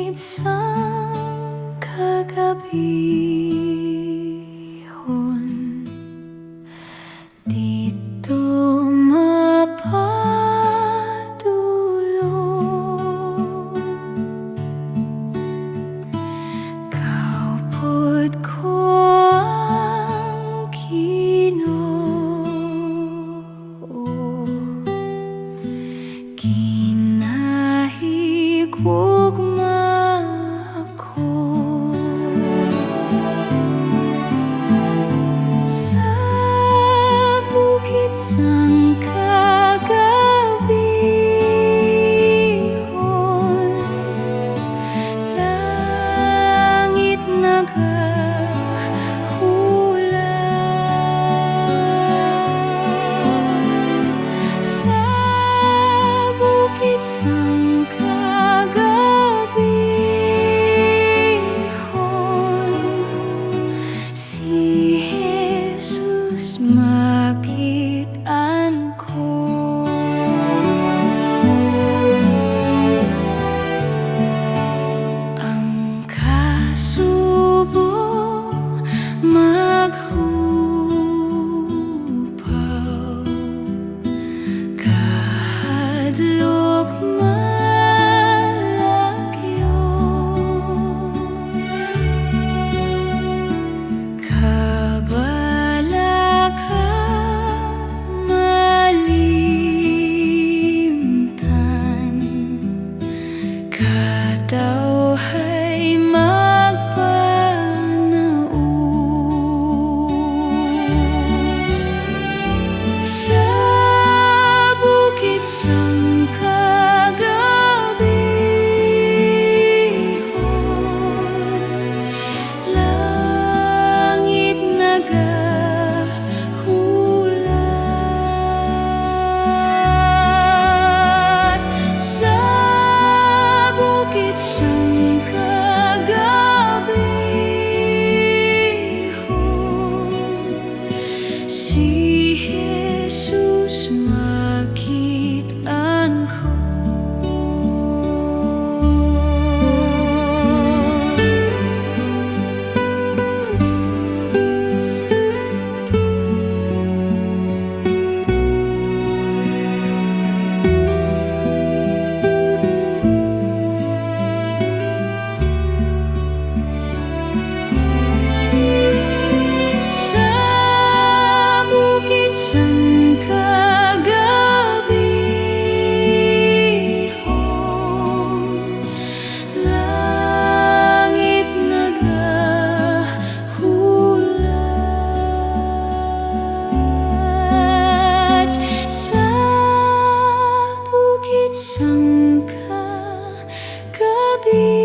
bukid sang kagabihon, dito mapadulong. Kaupod ko ang Ginoo, ginahigugma ako sa bukid sang kagabihon. Langit naghulat sa bukid sang kagabihon. Si Jesus makitaan ko. Ang kasubo maghupaw, kahadlok malagyo, kabala ka malimtan, katawhay magpanao sa bukid sang kagabihon. Langit naghulat sa bukid sang kagabihon. Si Jesus makitaan ko. Sa bukid sang kagabihon, langit naghulat sa bukid sang kagabihon.